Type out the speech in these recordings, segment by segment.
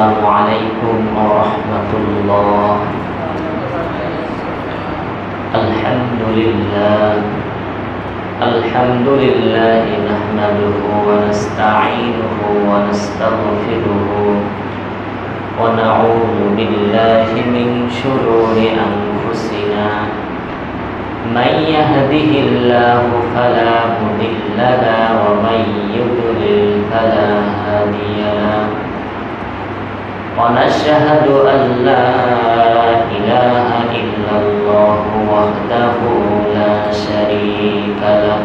السلام عليكم ورحمة الله. الحمد لله نحمده ونستعينه ونستغفره ونعوذ بالله من شرور أنفسنا. من يهده الله فلا مضل له ومن يضلل فلا هادي له. ونشهد أن لا إله إلا الله وحده لا شريك له.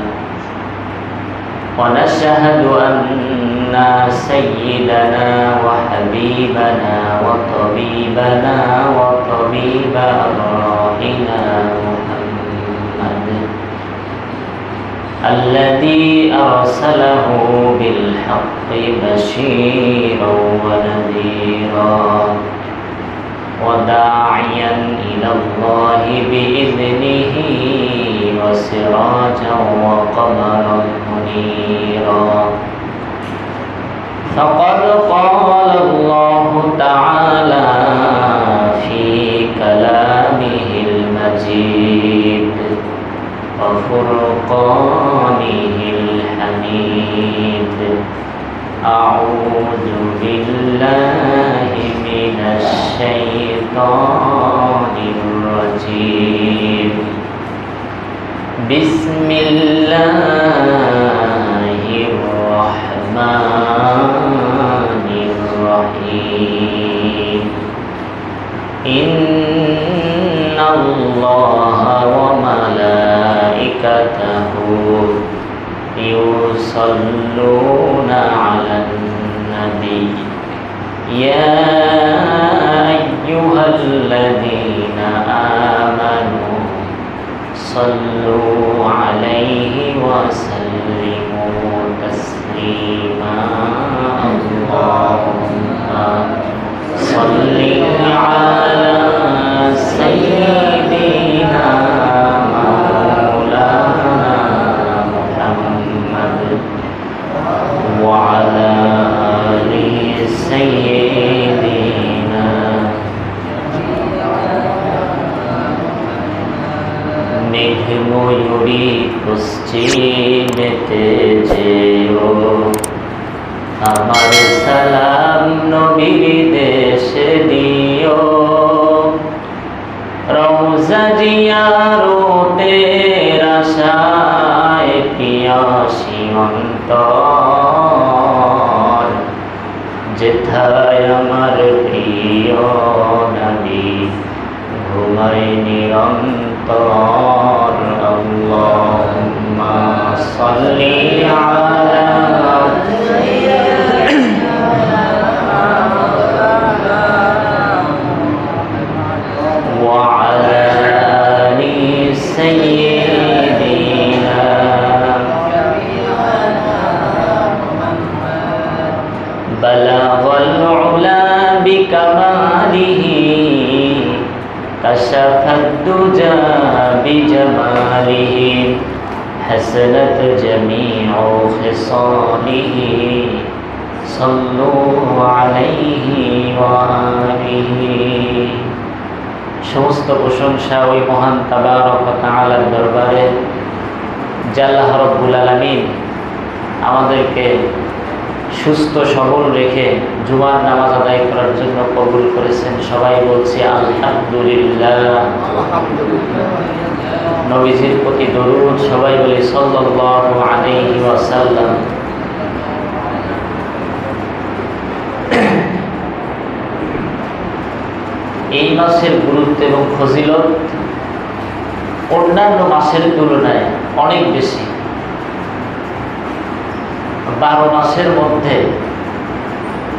ونشهد أن سيدنا وحبيبنا وطبيبنا وطبيب أرواحنا محمد الذي أرسله بالحق بشيرا ونذيرا وداعيا إلى الله بإذنه وسراجا وقمرا منيرا. فقد قال الله تعالى في كلامه المجيد وفرقانه الحميد: أعوذ بالله من الشيطان الرجيم. بسم الله الرحمن الرحيم. إن الله وملائكته يصلون على النبي يا أيها الذين آمنوا صلوا عليه وسلموا تسليما. اللهم صل على سيدنا مولانا محمد وعلى آل سيدنا. মেঘময়ূরী পশ্চিমেতে যেও, আমার সালাম নবীর দেশে দিও। রওজা জিয়ারতের আশায় পিয়াসী অন্তর, যেথায় আমার প্রিয় নবী ঘুমায় নিরন্তর। আল্লাহুম্মা সাল্লি আলা كشف الدجى بجماله حسنت جميع خصاله صلوا عليه وآله. সমস্ত প্রশংসা ওই মহান তাবারক ওয়া তাআলার দরবারে, যে আল্লাহ রাব্বুল আলামিন আমাদেরকে সুস্থ সবল রেখে জুমার নামাজ আদায় করার জন্য কবুল করেছেন। সবাই বলছি আলহামদুলিল্লাহ। নবীজির প্রতি দরুদ সবাই বলি সাল্লাল্লাহু আলাইহি ওয়াসাল্লাম। এই মাসের গুরুত্ব এবং ফজিলত অন্যান্য মাসের তুলনায় অনেক বেশি। 12 মাসের মধ্যে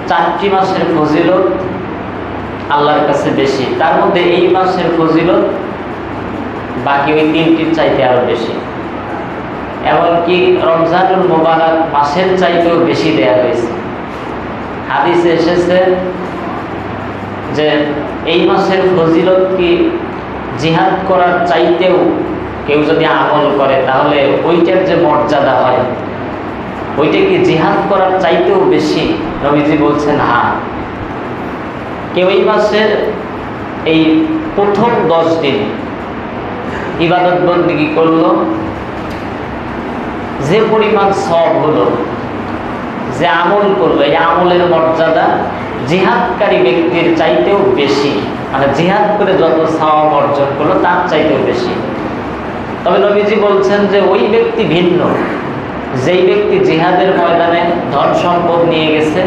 4টি মাসের ফজিলত আল্লাহর কাছে বেশি, তার মধ্যে এই মাসের ফজিলত বাকি ওই 3টির চাইতে আরো বেশি। এমনকি রমজানুল মুবারক মাসের চাইতেও বেশি দেয়া হয়েছে। হাদিসে এসেছে যে এই মাসের ফজিলত কি জিহাদ করার চাইতেও কেউ যদি আমল করে তাহলে ওইটার যে মর্যাদা হয় ওইটা কি জিহাদ করার চাইতেও বেশি? নবীজি বলছেন হ্যাঁ। কেউ এই মাসের এই প্রথম 10 দিন ইবাদত বন্দেগী করলো, যে পরিমাণ সওয়াব হলো, যে আমল করলো, এই আমলের মর্যাদা জিহাদকারী ব্যক্তির চাইতেও বেশি, মানে জিহাদ করে যত সওয়াব অর্জন করলো তার চাইতেও বেশি। তবে নবীজি বলছেন যে ওই ব্যক্তি ভিন্ন, যেই ব্যক্তি জিহাদের ময়দানে ধন সম্পদ নিয়ে গেছে,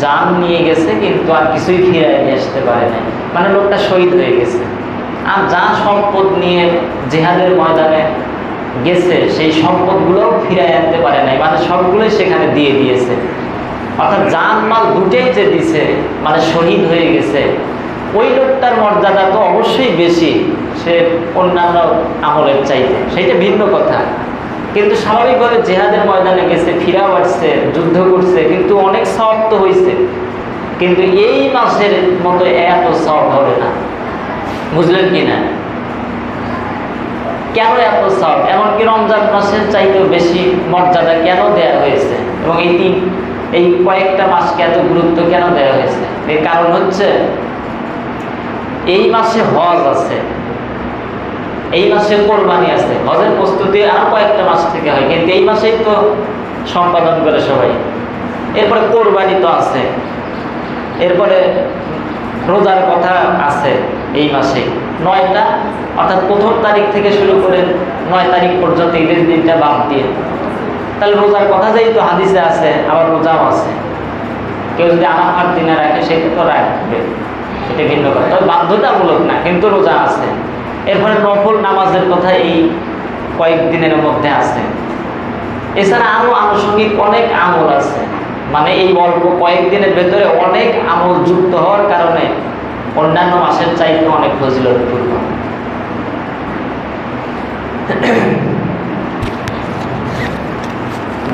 জান নিয়ে গেছে, কিন্তু আর কিছুই ফিরায় নিয়ে আসতে পারে না, মানে লোকটা শহীদ হয়ে গেছে। আর যা সম্পদ নিয়ে জিহাদের ময়দানে গেছে সেই সম্পদগুলোও ফিরায় আনতে পারে নাই, মানে সবগুলোই সেখানে দিয়ে দিয়েছে। অর্থাৎ জান মাল দুটেই যে দিছে, মানে শহীদ হয়ে গেছে, ওই লোকটার মর্যাদা তো অবশ্যই বেশি সে অন্যান্য আমলের চাইতে, সেইটা ভিন্ন কথা। কিন্তু স্বাভাবিকভাবে জিহাদের ময়দানে গেছে, ফিরাও আসছে, যুদ্ধ করছে, কিন্তু অনেক সওয়াব তো হয়েছে, কিন্তু এই মাসের মতো এত সওয়াব হবে না। বুঝলেন কি না? কেন এত সওয়াব? এমনকি রমজান মাসের চাইতেও বেশি মর্যাদা কেন দেয়া হয়েছে, এবং এই কয়েকটা মাসকে এত গুরুত্ব কেন দেওয়া হয়েছে? এর কারণ হচ্ছে এই মাসে হজ আছে, এই মাসে কোরবানি আছে। হজের প্রস্তুতি আরো কয়েকটা মাস থেকে হয়, কিন্তু এই মাসেই তো সম্পাদন করে সবাই। এরপরে কোরবানি তো আছে, এরপরে রোজার কথা আছে এই মাসে 9টা, অর্থাৎ 1ম তারিখ থেকে শুরু করে 9 তারিখ পর্যন্ত ঈদের দিনটা বাদ দিয়ে, তাহলে রোজার কথা যেহেতু হাদিসে আছে, আবার রোজাও আছে। কেউ যদি আরাফার দিনে রাখে সেটা তো রাখবে, সেটা ভিন্ন কথা, তবে বাধ্যতামূলক না, কিন্তু রোজা আছে। এরপরে নফল নামাজের কথা এই কয়েকদিনের মধ্যে আছে। এছাড়া আরো আনুষঙ্গিক অনেক আমল আছে, মানে এই অল্প কয়েকদিনের ভেতরে অনেক আমল যুক্ত হওয়ার কারণে অন্যান্য মাসের চাইতে অনেক ফজিলতপূর্ণ।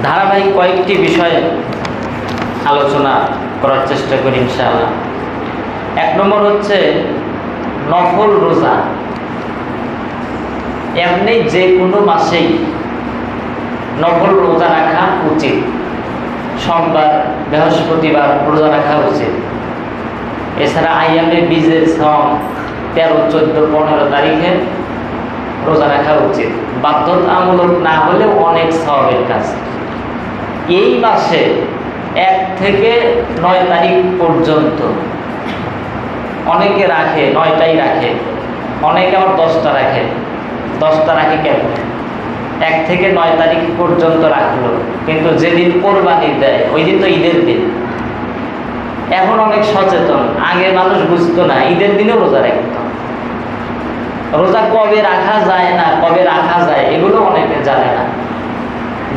ধারাবাহিক কয়েকটি বিষয়ে আলোচনা করার চেষ্টা করি ইনশাআল্লাহ। 1 নম্বর হচ্ছে নফল রোজা। এমনি যে কোনো মাসেই নফল রোজা রাখা উচিত। সোমবার, বৃহস্পতিবার রোজা রাখা উচিত। এছাড়া আইয়ামে বীজের সম 13, 14, 15 তারিখে রোজা রাখা উচিত, বাধ্যতামূলক না হলেও অনেক সওয়াবের কাজ। এই মাসে 1 থেকে 9 তারিখ পর্যন্ত অনেকে রাখে, 9টাই রাখে, অনেকে আবার 10টা রাখে। 10টা রাখে কেমন? 1 থেকে 9 তারিখ পর্যন্ত রাখলো, কিন্তু যেদিন কোরবানি দেয় ওই দিন তো ঈদের দিন। এখন অনেক সচেতন, আগে মানুষ বুঝতো না, ঈদের দিনেও রোজা রাখত। রোজা কবে রাখা যায় না, কবে রাখা যায়, এগুলো অনেকে জানে না।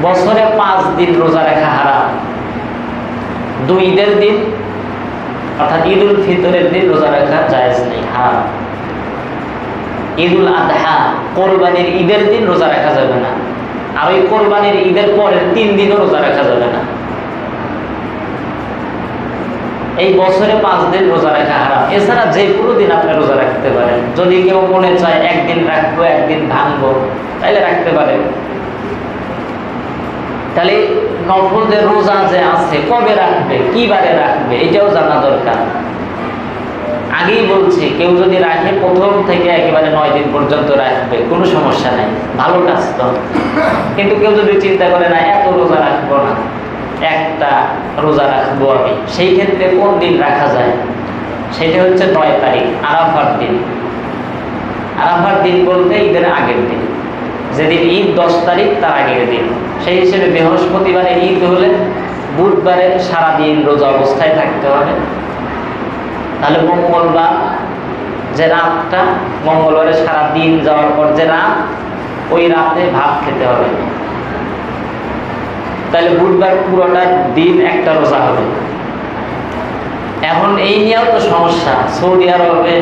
বছরে 5 দিন রোজা রাখা হারাম। 2 ঈদের দিন, অর্থাৎ ঈদ উল ফিতরের দিন রোজা রাখা জায়েজ নেই, হারাম। ঈদ উল আদহা, কোরবানির ঈদের দিন রোজা রাখা যাবে না। আর ওই কোরবানির ঈদের পরের 3 দিনও রোজা রাখা যাবে না। এই বছরে 5 দিন রোজা রাখা হারাম। এছাড়া যে কোনো দিন আপনি রোজা রাখতে পারেন। যদি কেউ মনে চায় একদিন রাখবো, একদিন ভাঙবো, তাইলে রাখতে পারেন। তাহলে নফলদের রোজা যে আছে কবে রাখবে, কি বারে রাখবে, এটাও জানা দরকার। আগেই বলছি, কেউ যদি রাখে প্রথম থেকে একেবারে 9 দিন পর্যন্ত রাখবে, কোনো সমস্যা নাই, ভালো কাজ তো। কিন্তু কেউ যদি চিন্তা করে না এত রোজা রাখবো না, একটা রোজা রাখবো আমি, সেই ক্ষেত্রে কোন দিন রাখা যায়? সেটা হচ্ছে 9 তারিখ, আরাফার দিন। আরাফার দিন বলতে ঈদের আগের দিন, যেদিন ঈদ 10 তারিখ তার আগের দিন। সেই হিসেবে বৃহস্পতিবারে ঈদ হলে বুধবারে সারাদিন রোজা অবস্থায় থাকতে হবে। তাহলে মঙ্গলবার যে রাতটা, মঙ্গলবারে সারা দিন যাওয়ার পর যে রাত, ওই রাতে ভাত খেতে হবে। তাহলে বুধবার পুরোটা দিন একটা রোজা হবে। এখন এই নিয়েও তো সমস্যা। সৌদি আরবে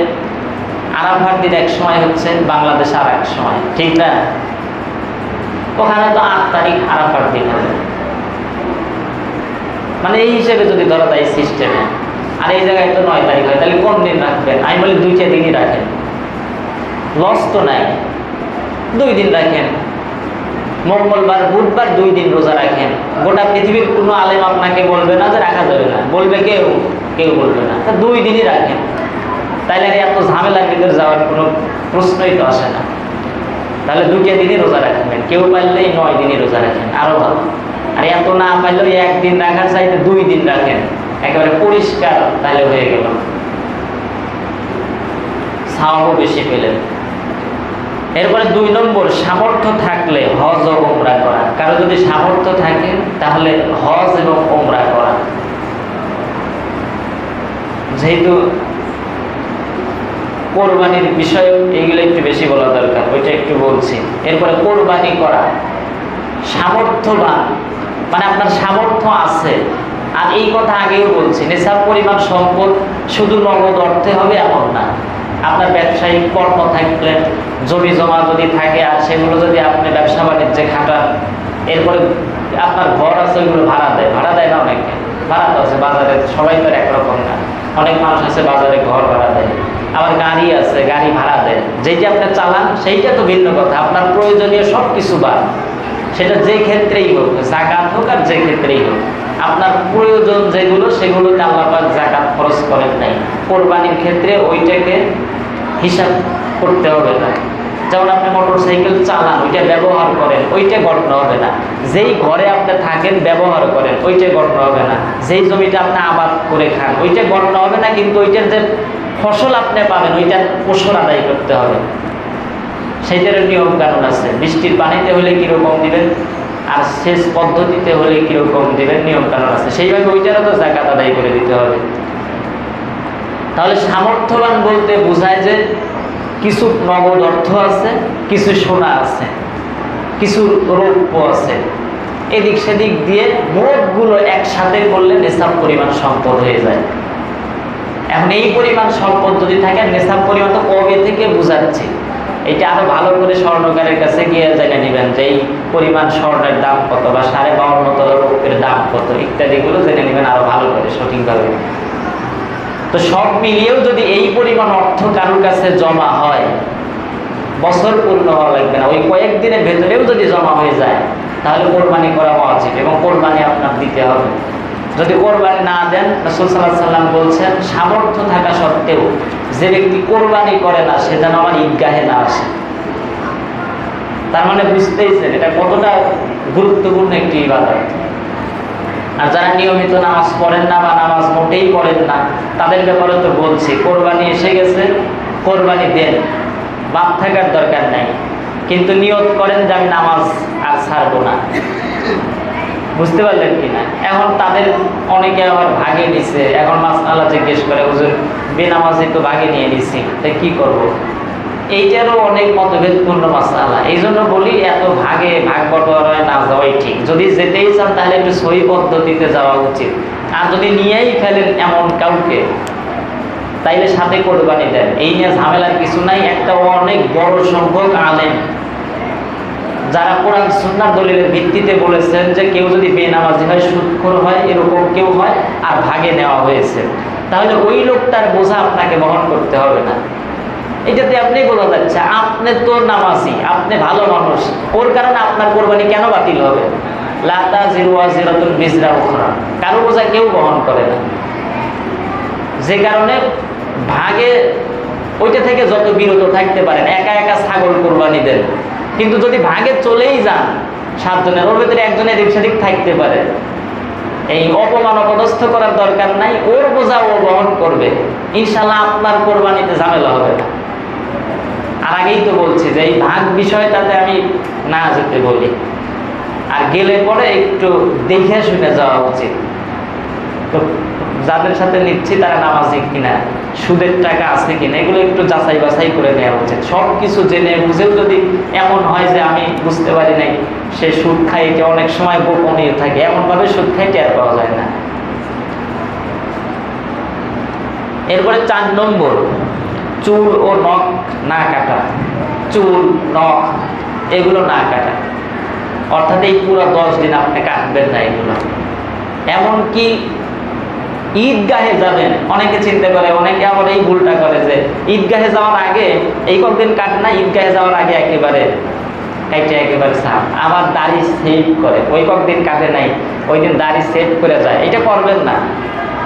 আরাফার দিন এক সময় হচ্ছে, বাংলাদেশে আর এক সময়, ঠিক না? ওখানে তো 8 তারিখ আরাফার দিন হবে। মানে এই হিসেবে যদি ধরা যায় সিস্টেমে, আর এই জায়গায় তো 9 তারিখ হয়, তাহলে কোন দিন রাখবেন? আমি বলি 2টা দিনই রাখেন, লস তো নাই। 2 দিন রাখেন, মঙ্গলবার বুধবার 2 দিন রোজা রাখেন। গোটা পৃথিবীর কোনো আলেম আপনাকে বলবে না যে রাখা যাবে না, বলবে কেউ বলবে না। 2 দিনই রাখেন। তাহলে আর এত ঝামেলার ভিতরে যাওয়ার কোনো প্রশ্নই তো আসে না। তাহলে 2টা দিনই রোজা রাখবেন, কেউ পারলেই 9 দিনই রোজা রাখেন, আরো ভালো। আর এত না পারলেও 1 দিন রাখার চাইতে 2 দিন রাখেন, একেবারে পরিষ্কার, তাহলে হয়ে গেল, সওয়াবও বেশি পেলেন। এরপরে 2 নম্বর, সামর্থ্য থাকলে হজ ও উমরা করা। কারো যদি সামর্থ্য থাকে তাহলে হজ এবং উমরা করা। যেহেতু কোরবানির বিষয়, এইগুলো একটু বেশি বলা দরকার, ওইটা একটু বলছি। এরপরে কোরবানি করা, সামর্থ্যবান মানে আপনার সামর্থ্য আছে। আর এই কথা আগেও বলছি, নেশার পরিমাণ সম্পদ শুধু নগদ অর্থে হবে এমন না। আপনার ব্যবসায়িক কর্ম থাকলে, জমি জমা যদি থাকে, আর সেগুলো যদি আপনি ব্যবসা বাণিজ্যে খাটান, এরপরে আপনার ঘর আছে, ওইগুলো ভাড়া দেয় না অনেকে, ভাড়া তো আছে বাজারে, সবাই তো একরকম না, অনেক মানুষ আছে বাজারে ঘর ভাড়া দেয়, আবার গাড়ি আছে, গাড়ি ভাড়া দেয়। যেটা আপনি চালান সেইটা তো ভিন্ন কথা, আপনার প্রয়োজনীয় সব কিছু বাদ, সেটা যে ক্ষেত্রেই হোক, জাকাত হোক আর যে ক্ষেত্রেই হোক, আপনার প্রয়োজন যেগুলো সেগুলোতে আল্লাহ পাক জাকাত খরচ করেন নাই। কোরবানির ক্ষেত্রে ওইটাকে হিসাব করতে হবে না। যেমন আপনি মোটরসাইকেল চালান, ওইটা ব্যবহার করেন, ওইটা গণ্য হবে না। যেই ঘরে আপনি থাকেন ব্যবহার করেন, ওইটা গণ্য হবে না। যেই জমিটা আপনি আবাদ করে খান, ওইটা গণ্য হবে না, কিন্তু ওইটার যে ফসল আপনি পাবেন, ওইটার ফসল আদায় করতে হবে। সেইটার নিয়ম কানুন আছে, বৃষ্টির পানিতে হলে কীরকম দিবেন, আর সেচ পদ্ধতিতে হলে কীরকম দিবেন, নিয়ম কানুন আছে। সেইভাবে ওইটারও তো জাকাত আদায় করে দিতে হবে। তাহলে সামর্থ্যবান বলতে বোঝায় যে কিছু নগদ অর্থ আছে, কিছু সোনা আছে, কিছু রৌপ্য আছে, এদিক সেদিক দিয়ে মোটগুলো একসাথে করলে নেশাব পরিমাণ সম্পদ হয়ে যায়। এখন এই পরিমাণ সম্পদ যদি থাকে, নেশাব পরিমাণ তো কবে থেকে বুঝাচ্ছি, এটা আরো ভালো করে স্বর্ণকারের কাছে গিয়ে জেনে নেবেন যে এই পরিমাণ স্বর্ণের দাম কত, বা 52.5 তলা রৌপ্যের দাম কত, ইত্যাদিগুলো জেনে নেবেন আরো ভালো করে সঠিকভাবে। তো সব মিলিয়েও যদি এই পরিমাণ অর্থ কারোর কাছে জমা হয়, বছর পূর্ণ হওয়া লাগবে না, ওই কয়েকদিনের ভেতরেও যদি জমা হয়ে যায়, তাহলে কোরবানি করা উচিত এবং কোরবানি আপনার দিতে হবে। যদি কোরবানি না দেন, রাসূল সাল্লাল্লাহু আলাইহি ওয়াসাল্লাম বলছেন, সামর্থ্য থাকা সত্ত্বেও যে ব্যক্তি কোরবানি করে না, সে যেন আমার ঈদগাহে না আসে। তার মানে বুঝতেইছেন এটা কতটা গুরুত্বপূর্ণ একটি ইবাদত। আর যারা নিয়মিত নামাজ পড়েন না বা নামাজ মোটেই পড়েন না, তাদের ব্যাপারে তো বলছি, কোরবানি এসে গেছে, কোরবানি দেন, বাপ থাকার দরকার নাই, কিন্তু নিয়ত করেন যে আমি নামাজ আর ছাড়বো না। বুঝতে পারলেন কিনা? এখন তাদের অনেকে আবার ভাগে নিছে, এখন মাসআলা জিজ্ঞেস করে, হুজুর বেনামাজি তো ভাগে নিয়ে নিছি, তাই কি করব? এইটারও অনেক মতভেদপূর্ণ মাসআলা। এই জন্য বলি, এত ভাগে ভাগ বটোয়ারায় না যাওয়াই ঠিক। যদি যেতেই চান তাহলে একটু সহি পদ্ধতিতে যাওয়া উচিত। আর যদি নিয়েই ফেলেন এমন কাউকে, তাইলে সাথে কোরবানি দেন, এই নিয়ে ঝামেলার কিছু নাই। একটা অনেক বড় সংখ্যক আলেম যারা কোরআন সুন্নাহ দলিলের ভিত্তিতে বলেছেন যে কেউ যদি বেনামাজি হয়, সুদখোর হয়, এরকম কেউ হয় আর ভাগে নেওয়া হয়েছে, তাহলে ওই লোকটার বোঝা আপনাকে বহন করতে হবে না। এটাতে আপনি বোঝা যাচ্ছে আপনি তো নামাজি, আপনি ভালো মানুষ, ওর কারণে আপনার কোরবানি কেন বাতিল হবে? লা তাজিরু ওয়াজিরাতুন বিজরা উখরা, কারো বোঝা কেউ বহন করে না। যে কারণে ভাগে ওইটা থেকে যত বিরত থাকতে পারেন। একা একা ছাগল কোরবানি দেন, কিন্তু যদি ভাগে চলেই যান 7 জনের, ওর ভিতরে একজনের এদিক সেদিক থাকতে পারে, এই অপমান অপদস্থ করার দরকার নাই, ওর বোঝা ও বহন করবে, ইনশাল্লাহ আপনার কোরবানিতে ঝামেলা হবে না। আর আগেই তো বলছি যে এই ভাগ বিষয়টাতে আমি না যেতে বলি, আর গেলে পরে একটু দেখে শুনে যাওয়া উচিত। তো যাদের সাথে নিচ্ছি তারা নামাজি কিনা, সুদের টাকা আছে কিনা, এগুলো একটু যাচাই বাছাই করে নেওয়া উচিত। সব কিছু জেনে বুঝেও যদি এমন হয় যে আমি বুঝতে পারি নাই সে সুদ খায়, এটা অনেক সময় গোপনীয় থাকে, এমনভাবে সুদ খাই টের পাওয়া যায় না। এরপরে 4 নম্বর, চুল ও নখ না কাটা। চুল নখ এগুলো না কাটা, অর্থাৎ এই পুরো 10 দিন আপনি কাটবেন না এগুলো। এমনকি ঈদগাহে যাবেন, অনেকে চিন্তা করে, অনেকে আবার এই ভুলটা করে যে ঈদগাহে যাওয়ার আগে এই কয়েকদিন কাটে না, ঈদগাহে যাওয়ার আগে একেবারে সাফ, আবার দাড়ি সেভ করে, ওই কয়েকদিন কাটে নাই, ওই দিন দাড়ি সেভ করে যায়। এটা করবেন না।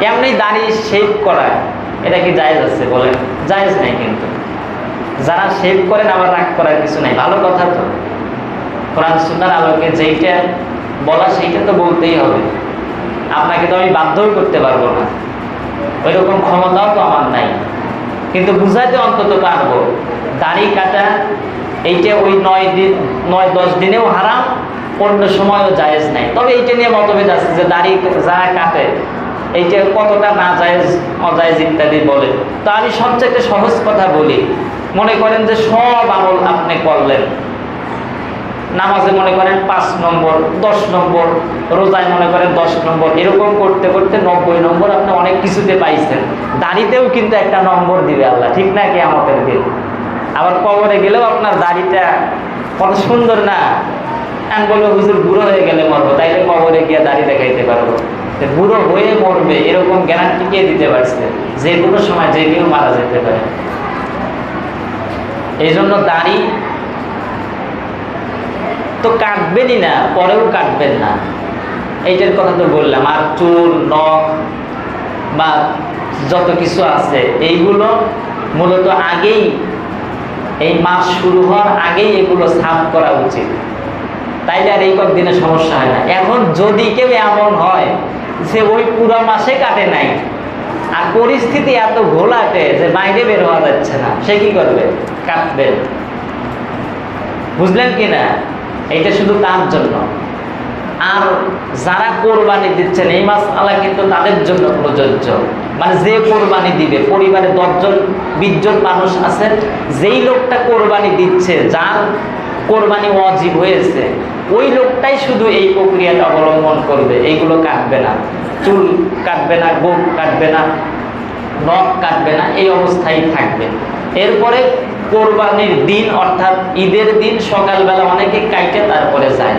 এমনি দাড়ি সেভ করা এটা কি জায়েজ আছে বলেন? জায়েজ নাই। কিন্তু যারা শেভ করেন আবার রাগ করার কিছু নাই, ভালো কথা তো। কোরআন সুন্নাহর আলোকে যেইটা বলা সেইটা তো বলতেই হবে। আপনাকে তো আমি বাধ্যও করতে পারবো না, ওই রকম ক্ষমতাও তো আমার নাই, কিন্তু বুঝাইতে অন্তত পারবো। দাড়ি কাটা এইটা ওই 9-10 দিনেও হারাম, অন্য সময়ও জায়েজ নাই। তবে এইটা নিয়ে মতভেদ আছে যে দাড়ি যারা কাটে এইটা কতটা না জায়েজ অজায়েজ ইত্যাদি বলে। তো আমি সবচেয়ে সহজ কথা বলি, মনে করেন যে সব আমল আপনি করলেন, নামাজে মনে করেন 5 নম্বর, 10 নম্বর, রোজায় মনে করেন 10 নম্বর, এরকম করতে করতে 90 নম্বর আপনি অনেক কিছুতে পাইছেন। দাড়িতেও কিন্তু একটা নম্বর দিবে আল্লাহ, ঠিক না? কিয়ামতের দিন আবার কবরে গেলেও আপনার দাড়িটা কত সুন্দর না? আমি বলবো হুজুর বুড়ো হয়ে গেলে মরবো, তাইলে কবরে গিয়ে দাড়ি দেখাইতে পারবো। বুড়ো হয়ে মরবে এরকম গ্যারান্টি কে দিতে পারছে? যে কোনো সময় যে কেউ মারা যেতে পারে। এই জন্য দাড়ি তো কাটবেনই না, পরেও কাটবেন না, এইটার কথা তো বললাম। আর চুল, নখ বা যত কিছু আছে এইগুলো মূলত আগেই, এই মাস শুরু হওয়ার আগেই এগুলো সাফ করা উচিত, তাইলে আর এই কয়েকদিনে সমস্যা হয় না। এখন যদি কেউ এমন হয় যে ওই পুরো মাসে কাটে নাই, আর পরিস্থিতি এত ঘোলাটে যে বাইরে বের হওয়া যাচ্ছে না, সে কি করবে? কাটবে। বুঝলেন কি না? এইটা শুধু তার জন্য। আর যারা কোরবানি দিচ্ছেন এই মাসআলা কিন্তু তাদের জন্য প্রযোজ্য। মানে যে কোরবানি দিবে, পরিবারে 10-20 জন মানুষ আছে, যেই লোকটা কোরবানি দিচ্ছে, যার কোরবানি ওয়াজিব হয়েছে, ওই লোকটাই শুধু এই প্রক্রিয়াটা অবলম্বন করবে। এইগুলো কাটবে না, চুল কাটবে না, গোঁফ কাটবে না, নখ কাটবে না, এই অবস্থায় থাকবে। এরপরে কোরবানির দিন অর্থাৎ ঈদের দিন সকালবেলা অনেকে কাটে তারপরে যায়।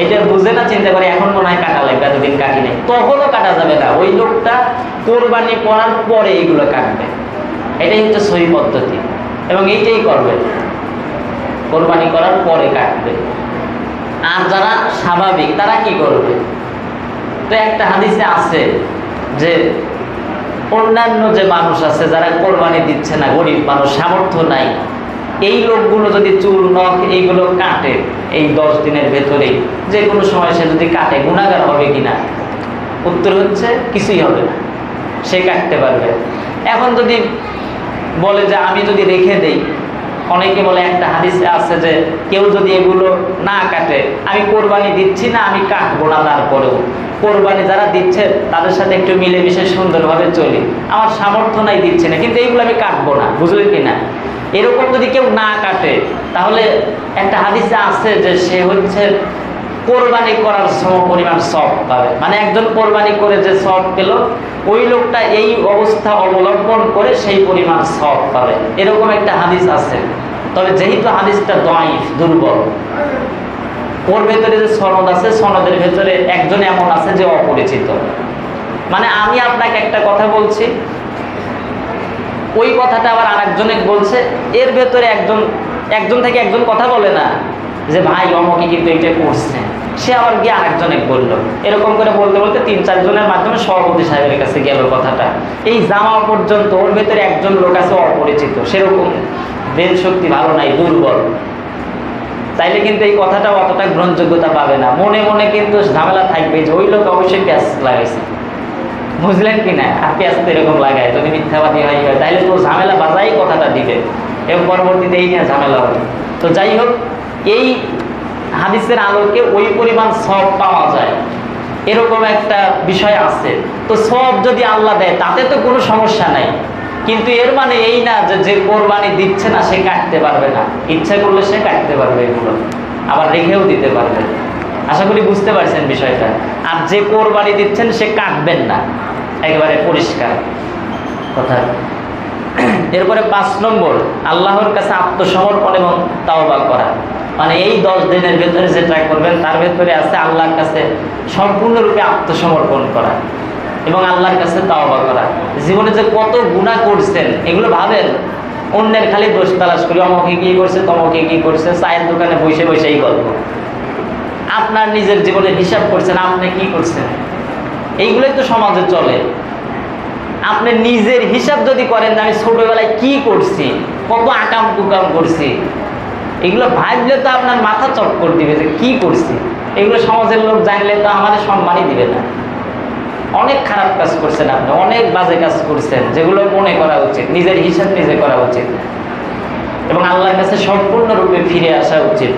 এটা বুঝে না, চিন্তা করে এখন মনে হয় কাটা লাগবে, এতদিন কাটি নেই, তখনও কাটা যাবে না। ওই লোকটা কোরবানি করার পরে এইগুলো কাটবে। এটাই হচ্ছে সহি পদ্ধতি এবং এইটাই করবে, কোরবানি করার পরে কাটবে। আর যারা স্বাভাবিক তারা কি করবে? তো একটা হাদিসে আছে যে অন্যান্য যে মানুষ আছে যারা কোরবানি দিচ্ছে না, গরিব মানুষ, সামর্থ্য নাই, এই লোকগুলো যদি চুল, নখ এইগুলো কাটে এই 10 দিনের ভেতরেই, যে কোনো সময় সে যদি কাটে, গুনাহগার হবে কিনা? উত্তর হচ্ছে কিছুই হবে না, সে কাটতে পারবে। এখন যদি বলে যে আমি যদি রেখে দেই, অনেকে বলে একটা হাদিসে আছে যে কেউ যদি এগুলো না কাটে, আমি কোরবানি দিচ্ছি না, আমি কাটবো না, তারপরেও কোরবানি যারা দিচ্ছে তাদের সাথে একটু মিলেমিশে সুন্দরভাবে চলি, আমার সামর্থ্য নাই, দিচ্ছে না, কিন্তু এইগুলো আমি কাটবো না। বুঝলেন কিনা? এরকম যদি কেউ না কাটে, তাহলে একটা হাদিসে আছে যে সে হচ্ছে কোরবানি করার সম পরিমাণ সওয়াব পাবে। মানে একজন কোরবানি করে যে সওয়াব পেল, ওই লোকটা এই অবস্থা অবলম্বন করে সেই পরিমাণ সওয়াব পাবে, এরকম একটা হাদিস আছে। তবে যেহেতু হাদিসটা দাঈফ, দুর্বল, ওর ভেতরে যে সনদ আছে, সনদের ভেতরে একজন এমন আছে যে অপরিচিত। মানে আমি আপনাকে একটা কথা বলছি, ওই কথাটা আবার আরেকজনে বলছে, এর ভেতরে একজন থেকে একজন কথা বলে না যে ভাই অমকে কিন্তু এটা করছে, সে আবার গিয়ে আরেকজনে বললো, এরকম করে বলতে বলতে 3-4 জনের মাধ্যমে সভাপতি সাহেবের কাছে গেল কথাটা। এই জামা পর্যন্ত ওর ভেতরে একজন লোক আছে অপরিচিত, সেরকম ব্রেন শক্তি ভালো নাই, দুর্বল, তাইলে কিন্তু এই কথাটা অতটা গ্রহণযোগ্যতা পাবে না। মনে মনে কিন্তু ঝামেলা থাকবে যে ওই লোক অবশ্যই পেঁয়াজ লাগাইছে। বুঝলেন কি না? আর পেঁয়াজ তো এরকম লাগায়, যদি মিথ্যাবাদী হয় তাইলে তো ঝামেলা বাজাই কথাটা দিবে এবং পরবর্তীতে এই নিয়ে ঝামেলা হবে। তো যাই হোক, এই হাদিসের আলোকে ওই পরিমাণ সওয়াব পাওয়া যায় এরকম একটা বিষয় আছে। তো সওয়াব যদি আল্লাহ দেয় তাতে তো কোনো সমস্যা নাই, কিন্তু এর মানে এই না যে যে কোরবানি দিচ্ছে না সে কাটতে পারবে না। ইচ্ছা করলে সে কাটতে পারবে, এগুলো আবার রেখেও দিতে পারবে। আশা করি বুঝতে পারছেন বিষয়টা। আর যে কোরবানি দিচ্ছেন সে কাটবেন না, একেবারে পরিষ্কার কথা। এরপরে 5 নম্বর, আল্লাহর কাছে আত্মসমর্পণ এবং তাওবা করা। মানে এই 10 দিনের ভেতরে যেটা করবেন তার ভেতরে আছে আল্লাহর কাছে সম্পূর্ণরূপে আত্মসমর্পণ করা এবং আল্লাহর কাছে তাওবা করা। জীবনে যে কত গুনাহ করছেন এগুলো ভাবেন, অন্যের খালি দোষ তালাশ করি, অমকে কি করছে, তমকে কি করছে, চায়ের দোকানে বসে বসে এই গল্প। আপনার নিজের জীবনের হিসাব করছেন, আপনি কি করছেন, এইগুলোই তো সমাজে চলে। আপনি নিজের হিসাব যদি করেন যে আমি ছোটবেলায় কি করছি, কত আকাম কুকাম করছি, এগুলো ভাবলে তো আপনার মাথা চক্কর দিবে যে কি করছি। এগুলো সমাজের লোক জানলে তো আমাদের সম্মানই দিবে না। অনেক খারাপ কাজ করছেন আপনি, অনেক বাজে কাজ করছেন, যেগুলো মনে করা উচিত, নিজের হিসাব নিজে করা উচিত এবং আল্লাহর কাছে সম্পূর্ণরূপে ফিরে আসা উচিত।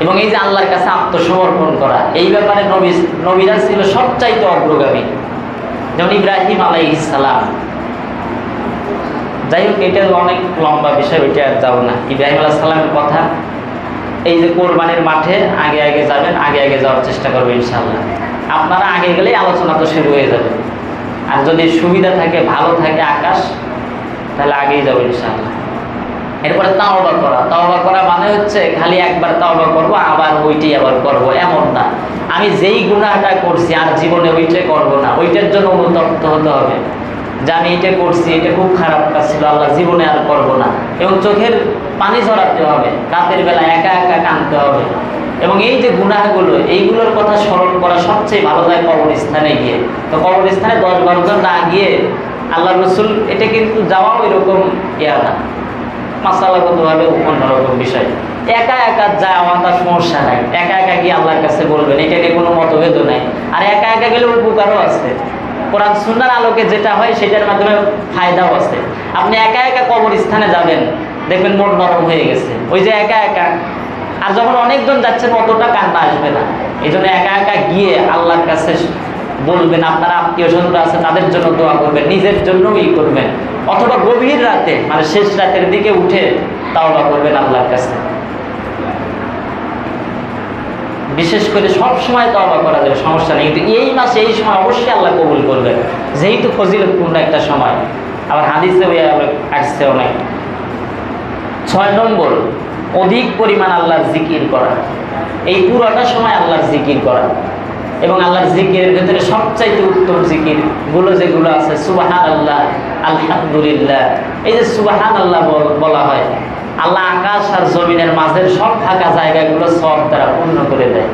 এবং এই যে আল্লাহর কাছে আত্মসমর্পণ করা, এই ব্যাপারে নবীরা ছিল সবচাইতে অগ্রগামী, যেমন ইব্রাহিম আলাইহিস সালাম। যাই হোক, এটা অনেক লম্বা বিষয়, ওইটা আর যাবো না। ইব্রাহিম আলাইহিস সালামের কথা, এই যে কোরবানির মাঠে আগে আগে যাবেন, আগে আগে যাওয়ার চেষ্টা করবেন ইনশাআল্লাহ। আপনারা আগে গেলেই আলোচনা তো শুরু হয়ে যাবে, আর যদি সুবিধা থাকে, ভালো থাকে আকাশ, তাহলে আগেই যাবো ইনশাআল্লাহ। এরপরে তাওবা করা। তাওবা করা মানে হচ্ছে খালি একবার তাওবা করবো আবার ওইটাই আবার করবো, এমন না। আমি যেই গুনাহটা করছি আর জীবনে ওইটাই করবো না, ওইটার জন্য অনুতপ্ত হতে হবে যে আমি এটা করছি, এটা খুব খারাপ কাজ ছিল, আল্লাহ জীবনে আর করবো না। এবং চোখের পানি ঝরাতে হবে, রাতের বেলা একা একা কাঁদতে হবে। এবং এই যে গুনাহগুলো, এইগুলোর কথা স্মরণ করা সবচেয়ে ভালো যায় কবরস্থানে গিয়ে। তো কবরস্থানে 10-12 জন না গিয়ে আল্লাহ রসুল, এটা কিন্তু যাওয়াও এরকম ইয়া না, মাসালাগতভাবে অন্যরকম বিষয়। একা একা যায় আমার সমস্যা নাই, একা একা গিয়ে আল্লাহর কাছে বলবেন, এটা নিয়ে কোনো মতভেদও নাই। আর একা একা গেলে উপকারও আছে, কোরআন সুন্নাহর আলোকে যেটা হয় সেটার মাধ্যমে ফায়দাও আছে। আপনি একা একা কবরস্থানে যাবেন, দেখবেন মন নরম হয়ে গেছে, ওই যে একা একা। আর যখন অনেকজন যাচ্ছেন অতটা কান্না আসবে না। এই জন্য একা একা গিয়ে আল্লাহর কাছে বলবেন, আপনারা আত্মীয় স্বজন আছে তাদের জন্য দোয়া করবেন, নিজের জন্যও করবেন, অথবা গভীর রাতে মানে শেষ রাতের দিকে উঠে তাওবা করবেন আল্লাহর কাছে। বিশেষ করে সব সময় তাওবা করা যাবে, সমস্যা নেই, কিন্তু এই মাসে এই সময় অবশ্যই আল্লাহ কবুল করবেন, যেহেতু ফজিলতপূর্ণ একটা সময়। আবার হাদিসে আসছে অনেক। 6 নম্বর, অধিক পরিমাণ আল্লাহর জিকির করা। এই পুরোটা সময় আল্লাহর জিকির করা, এবং আল্লাহর জিকিরের ভেতরে সবচাইতে উত্তম জিকির গুলো যেগুলো আছে, সুবহানাল্লাহ, আলহামদুলিল্লাহ। এই যে সুবহানাল্লাহ বলা হয়, আল্লাহ আকাশ আর জমিনের মাঝের সব ফাঁকা জায়গাগুলো সব দ্বারা পূর্ণ করে দেয়।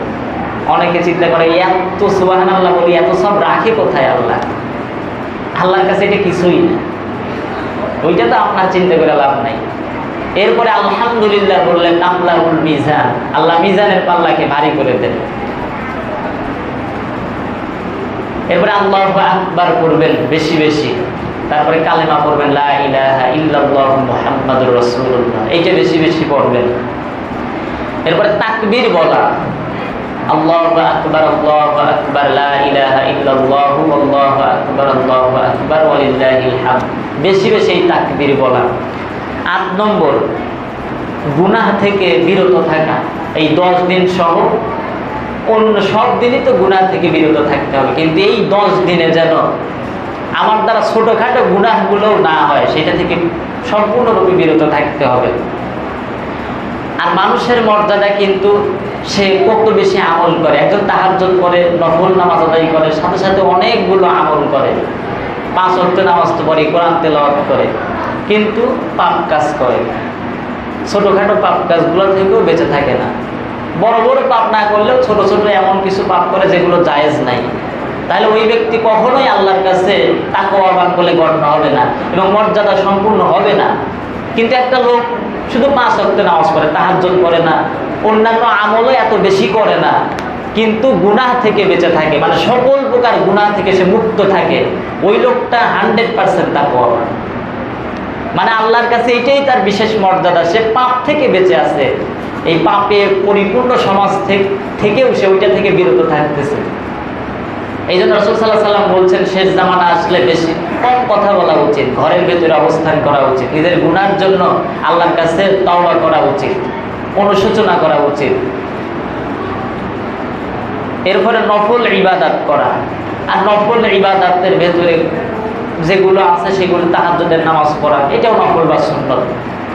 অনেকে চিন্তা করে এত সুবহানাল্লাহ বলি, এত সব রাখে কোথায় আল্লাহ? আল্লাহর কাছে এটা কিছুই না, ওইটা তো আপনার চিন্তা করে লাভ নাই। এরপরে আলহামদুলিল্লাহ বললেন নামলাউল মিজান, আল্লাহ মিজানের পাল্লাকে ভারী করে দেন। এরপরে আল্লাহু আকবার করবেন বেশি বেশি, তারপরে কালেমা পড়বেন লা ইলাহা ইল্লাল্লাহু মুহাম্মাদুর রাসূলুল্লাহ, এইটা বেশি বেশি পড়বেন। এরপরে তাকবীর বলা, আল্লাহু আকবার লা ইলাহা ইল্লাল্লাহু আল্লাহু আকবার ওয়ালিল্লাহিল হামদ, বেশি বেশি এই তাকবীর বলা। 8 নম্বর, গুনাহ থেকে বিরত থাকা। এই 10 দিন সহ অন্য সব দিনই তো গুনাহ থেকে বিরত থাকতে হবে, কিন্তু এই 10 দিনে যেন আমার দ্বারা ছোটখাটো গুনাহগুলো না হয়, সেটা থেকে সম্পূর্ণরূপে বিরত থাকতে হবে। আর মানুষের মর্যাদা কিন্তু সে কত বেশি আমল করে। একজন তাহাজ্জুদ করে, নফল নামাজ আদায় করে, সাথে সাথে অনেকগুলো আমল করে, 5 ওয়াক্ত নামাজ তো পড়ে, কোরআন তেলাওয়াত করে, কিন্তু পাপ কাজ করে। ছোটখাটো পাপ কাজগুলো থেকেও বেঁচে থাকে না। বড় বড় পাপ না করলেও ছোট ছোট এমন কিছু পাপ করে যেগুলো জায়েজ নাই, তাহলে ওই ব্যক্তি কখনোই আল্লাহর কাছে তাকওয়াবান বলে গণ্য হবে না এবং মর্যাদা সম্পূর্ণ হবে না। কিন্তু একটা লোক শুধু 5 ওয়াক্ত নামাজ পড়ে, তাহাজ্জুদ করে না, অন্যান্য আমলও এত বেশি করে না, কিন্তু গুনাহ থেকে বেঁচে থাকে, মানে সকল প্রকার গুনাহ থেকে সে মুক্ত থাকে, ওই লোকটা 100% তাকওয়াবান। মানে আল্লাহর কাছে এটাই তার বিশেষ মর্যাদা, সে পাপ থেকে বেঁচে আছে, এই পাপে পরিপূর্ণ সমাজ থেকেও সে ওইটা থেকে বিরত থাকতেছে। এই জন্য রাসূল সাল্লাল্লাহু আলাইহি ওয়াসাল্লাম বলছেন, শেষ জামানা আসলে বেশি কম কথা বলা উচিত, ঘরের ভেতরে অবস্থান করা উচিত, নিজের গুনার জন্য আল্লাহর কাছে তওবা করা উচিত, অনুশোচনা করা উচিত। এরপরে নফল ইবাদত করা, আর নফল ইবাদতের ভেতরে যেগুলো আছে সেগুলো তাহাজ্জুদের নামাজ পড়া, এটাও নফল বা সুন্নত।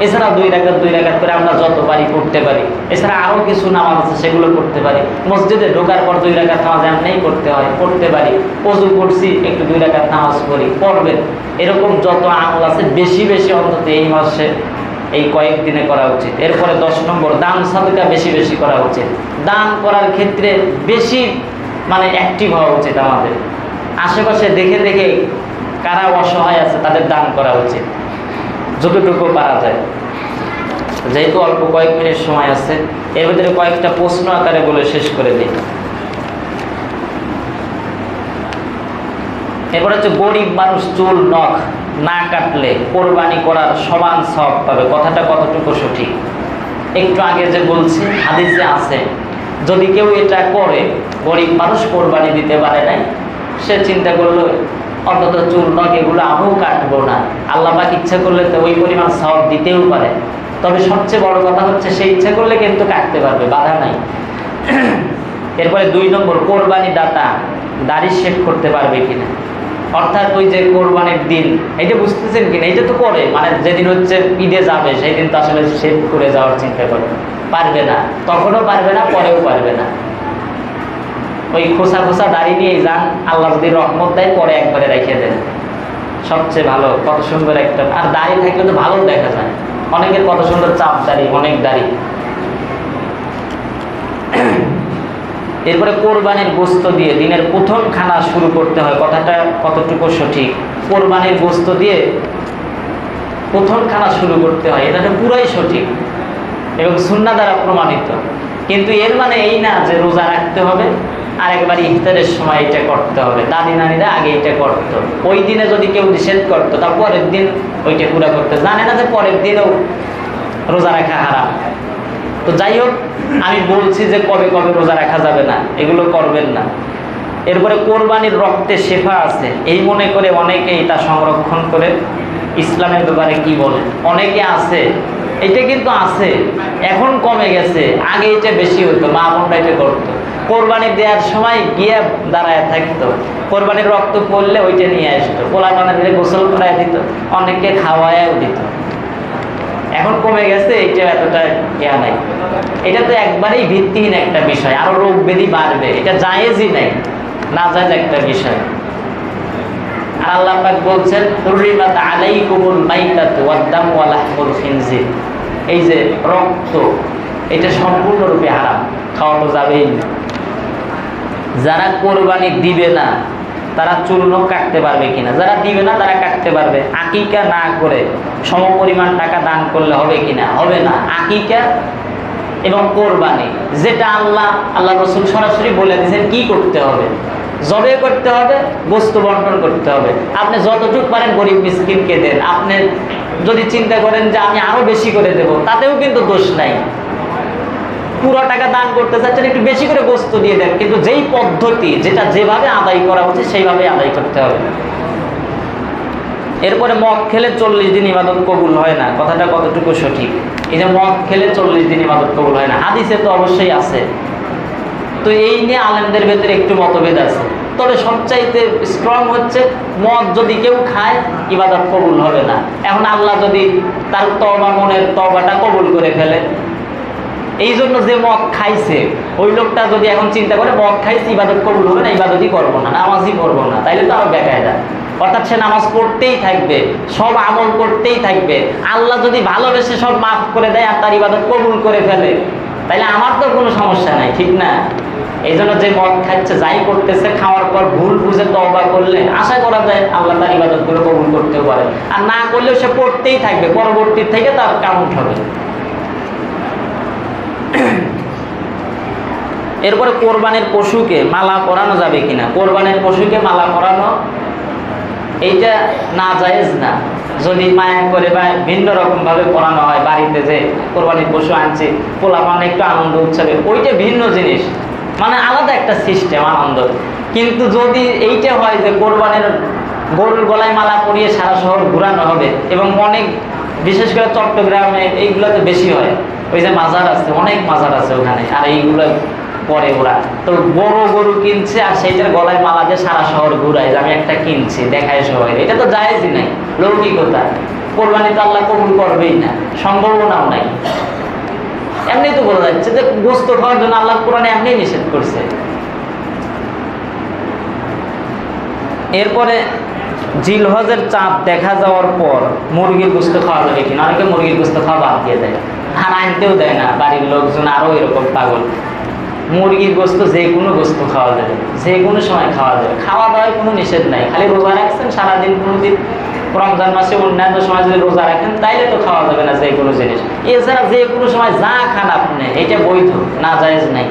এছাড়া 2 রাকাত করে আমরা যত পারি পড়তে পারি। এছাড়া আরও কিছু নামাজ আছে সেগুলো পড়তে পারি। মসজিদে ঢোকার পর 2 রাকাত নামাজ এমনিই পড়তে হয়, পড়তে পারি। ওযু করছি, একটু 2 রাকাত নামাজ পড়ি, পড়বেন। এরকম যত আমল আছে বেশি বেশি অন্তত এই মাসে এই কয়েকদিনে করা উচিত। এরপরে 10 নম্বর, দান সাদকা বেশি বেশি করা উচিত। দান করার ক্ষেত্রে বেশি মানে অ্যাক্টিভ হওয়া উচিত আমাদের। আশেপাশে দেখে দেখে কারা অসহায় আছে তাদের দান করা উচিত, যতটুকু পারা যায়। যেহেতু অল্প কয়েক মিনিট সময় আছে, এর ভিতরে কয়েকটা প্রশ্ন আকারে বলে শেষ করে দিই। এরপর হচ্ছে গরিব মানুষ চুল নখ না কাটলে কোরবানি করার সমান সওয়াব পাবে, কথাটা কতটুকু সঠিক? একটু আগে যে বলছি হাদিসে আছে, যদি কেউ এটা করে, গরিব মানুষ কোরবানি দিতে পারে নাই, সে চিন্তা করলো অন্তত চুল নখ এগুলো আমিও কাটবো না, আল্লাহ পাক ইচ্ছা করলে তো ওই পরিমাণ সওয়াব দিতেও পারে। তবে সবচেয়ে বড় কথা হচ্ছে সে ইচ্ছা করলে কিন্তু কাটতে পারবে, বাধা নাই। এরপরে 2 নম্বর, কোরবানি দাতা দাড়ি শেভ করতে পারবে কিনা, অর্থাৎ ওই যে কোরবানির দিন, এটা বুঝতেছেন কিনা, এটা তো করে মানে যেদিন হচ্ছে ঈদে যাবে সেই দিন তো আসলে শেভ করে যাওয়ার চিন্তা করে, পারবে না, তখনও পারবে না, পরেও পারবে না। ওই খোসা খোসা দাড়ি নিয়েই যান, আল্লাহ যদি রহমত দেয় পরে একবারে রেখে দেন, সবচেয়ে ভালো। কত সুন্দর একটা, আর দাড়ি থাকলে তো ভালো দেখা যায়, অনেকের কত সুন্দর চাপ দাড়ি, অনেক দাড়ি। এরপরে কোরবানির গোশত দিয়ে দিনের প্রথম খানা শুরু করতে হয়, কথাটা কতটুকু সঠিক? কোরবানির গোশত দিয়ে প্রথম খানা শুরু করতে হয়, এটা তো পুরাই সঠিক এবং সুন্নাহ দ্বারা প্রমাণিত। কিন্তু এর মানে এই না যে রোজা রাখতে হবে আর একবার ইফতারের সময় এটা করতে হবে। দাদি নানিরা আগে এটা করতো, ওই দিনে যদি কেউ নিষেধ করতো তার পরের দিন ওইটা পুরা করতে, জানে না যে পরের দিনেও রোজা রাখা হারাম। তো যাই হোক, আমি বলছি যে কবে কবে রোজা রাখা যাবে না, এগুলো করবেন না। এরপরে কোরবানির রক্তে শেফা আছে এই মনে করে অনেকেই তা সংরক্ষণ করে ইসলামের ব্যাপারে কি বলে, অনেকে আছে, এটা কিন্তু আছে, এখন কমে গেছে, আগে এটা বেশি হতো, মা বোনরা এটা করতো, কোরবানি দেওয়ার সময় গিয়ে দাঁড়ায় থাকতো, কোরবানির রক্ত পড়লে ওইটা নিয়ে আসতো, পোলাপানা দিলে গোসল করায় দিত, অনেককে খাওয়ায়ও দিত। এখন কমে গেছে, এইটা এতটা ইয়া নাই। এটা তো একবারেই ভিত্তিহীন একটা বিষয়, আরো রোগ ব্যাধি বাড়বে, এটা জায়েজই নাই, না জায়েজ একটা বিষয়। আর আল্লাহ পাক বলছেন হুররিমাত আলাইকুমুল মাইতাতু ওয়াদ-দামু ওয়া লাহমুল খিনজির, এই যে রক্ত, এটা সম্পূর্ণরূপে হারাম, খাওয়া তো যাবেই না। যারা কোরবানি দিবে না তারা চুল নখ কাটতে পারবে কিনা? যারা দিবে না তারা কাটতে পারবে। আকিকা না করে সমপরিমাণ টাকা দান করলে হবে কিনা? হবে না। আকিকা এবং কোরবানি যেটা আল্লাহ রসুল সরাসরি বলে দিয়েছেন কি করতে হবে, জবে করতে হবে, বস্তু বন্টন করতে হবে। আপনি যতটুকু পারেন গরিব মিসকিনকে দেন। আপনি যদি চিন্তা করেন যে আমি আরো বেশি করে দেব, তাতেও কিন্তু দোষ নাই। পুরো টাকা দান করতে চাচ্ছেন, একটু বেশি করে বস্তু দিয়ে দেন, কিন্তু যেই পদ্ধতি, যেটা যেভাবে আদায় করা উচিত সেইভাবে আদায় করতে হবে। এরপরে মদ খেলে 40 দিন ইবাদত কবুল হয় না, কথাটা কতটুকু সঠিক? এই যে মদ খেলে 40 দিন ইবাদত কবুল হয় না, হাদিসে তো অবশ্যই আছে। তো এই নিয়ে আলেমদের ভেতরে একটু মতভেদ আছে, তবে সবচাইতে স্ট্রং হচ্ছে মদ যদি কেউ খায় ইবাদত কবুল হবে না। এখন আল্লাহ যদি তার তওবা, মনের তওবাটা কবুল করে ফেলে, এই জন্য যে মদ খাইছে ওই লোকটা যদি এখন চিন্তা করে মদ খাইছে ইবাদত কবুল হবে না, ইবাদতই করবো না, নামাজই পড়বো না, তাইলে তো আরো বেকায়দা। অর্থাৎ সে নামাজ পড়তেই থাকবে, সব আমল করতেই থাকবে, আল্লাহ যদি ভালোবেসে সব মাফ করে দেয় আর তার ইবাদত কবুল করে ফেলে, তাইলে আমার তো কোনো সমস্যা নাই, ঠিক না? এই জন্য যে মদ খাচ্ছে, যাই করতেছে, খাওয়ার পর ভুল বুঝে তওবা করলে আশা করা যায় আল্লাহ তার ইবাদতগুলো কবুল করতেও পারে। আর না করলেও সে পড়তেই থাকবে, পরবর্তী থেকে তার কাউন্ট হবে। এরপরে কোরবানির পশুকে মালা পরানো যাবে কিনা? কোরবানির পশুকে মালা পরানো এইটা না জায়েজ না। যদি মায়া করে বা ভিন্ন রকম ভাবে পরানো হয়, বাড়িতে যে কোরবানির পশু আনছে, পোলাপান একটু আনন্দ উৎসবে, ওইটা ভিন্ন জিনিস, মানে আলাদা একটা সিস্টেম, আনন্দ। কিন্তু যদি এইটা হয় যে কোরবানির গরুর গলায় মালা পরিয়ে সারা শহর ঘুরানো হবে, এবং অনেক, বিশেষ করে চট্টগ্রামে এইগুলোতে বেশি হয়, ওই যে মাজার আছে, অনেক মাজার আছে ওখানে, আর এইগুলো পরে ওরা তো বড় গরু কিনছে আর সেইটার গলায় মালা দিয়ে সারা শহর ঘুরায় যে আমি একটা কিনছি, দেখায় সবাই, এটা তো জায়েজই নাই, লৌকিকতা। কোরবানি তো আল্লাহ কবুল করবেই না, সম্ভাবনাও নাই। এমনি তো বলা যাচ্ছে যে গোশত খাওয়ার জন্য আল্লাহ কোরআনে এমনি নিষেধ করছে। এরপরে জিলহজের চাঁদ দেখা যাওয়ার পর মুরগির গোশত খাওয়া যাবে কিনা? অনেকে মুরগির গোশত খাওয়া বাদ দিয়ে দেয়, আর আনতেও দেয় না, বাড়ির লোকজন আরো এরকম পাগল। মুরগির গোস্ত, যে কোনো গোস্ত খাওয়া যাবে, যে কোনো সময় খাওয়া যাবে, খাওয়া দাওয়ায় কোনো নিষেধ নাই। খালি রোজা রাখছেন সারাদিন, কোনো দিন রমজান মাসে অন্যান্য সময় যদি রোজা রাখেন তাইলে তো খাওয়া যাবে না যে কোনো জিনিস। এছাড়া যে কোনো সময় যা খান আপনি, এটা বৈধ, না জায়েজ নাই।